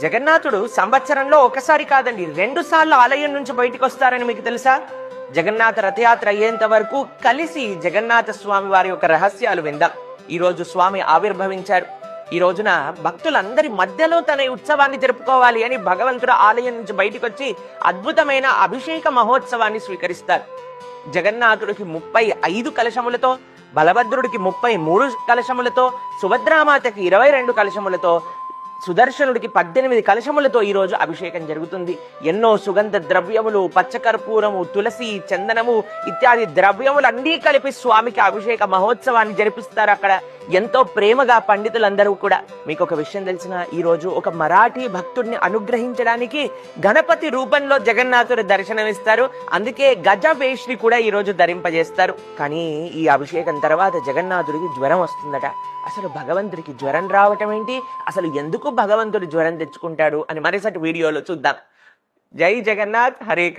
జగన్నాథుడు సంవత్సరంలో ఒకసారి కాదండి 2 సార్లు ఆలయం నుంచి బయటికి వస్తారని మీకు తెలుసా? జగన్నాథ రథయాత్ర అయ్యేంత వరకు కలిసి జగన్నాథ స్వామి వారి యొక్క రహస్యాలు విందాం. ఈ రోజు స్వామి ఆవిర్భవించారు. ఈ రోజున భక్తులందరి మధ్యలో తన ఉత్సవాన్ని జరుపుకోవాలి అని భగవంతుడు ఆలయం నుంచి బయటికి వచ్చి అద్భుతమైన అభిషేక మహోత్సవాన్ని స్వీకరిస్తారు. జగన్నాథుడికి 35 కలశములతో, బలభద్రుడికి 33 కలశములతో, సుభద్రామాతకి 22 కలశములతో, సుదర్శనుడికి 18 కలశములతో ఈ రోజు అభిషేకం జరుగుతుంది. ఎన్నో సుగంధ ద్రవ్యములు, పచ్చకర్పూరము, తులసి, చందనము ఇత్యాది ద్రవ్యములన్నీ కలిపి స్వామికి అభిషేక మహోత్సవాన్ని జరిపిస్తారు. అక్కడ ఎంతో ప్రేమగా పండితులందరూ కూడా. మీకు ఒక విషయం తెలిసిన, ఈ రోజు ఒక మరాఠీ భక్తుడిని అనుగ్రహించడానికి గణపతి రూపంలో జగన్నాథుడు దర్శనమిస్తారు. అందుకే గజ వేష్ని కూడా ఈ రోజు ధరింపజేస్తారు. కానీ ఈ అభిషేకం తర్వాత జగన్నాథుడికి జ్వరం వస్తుందట. అసలు భగవంతుడికి జ్వరం రావటం ఏంటి, అసలు ఎందుకు భగవంతుడు జ్వరం తెచ్చుకుంటాడు అని మరిసటి వీడియోలో చూద్దాం. జై జగన్నాథ్, హరే కృష్ణ.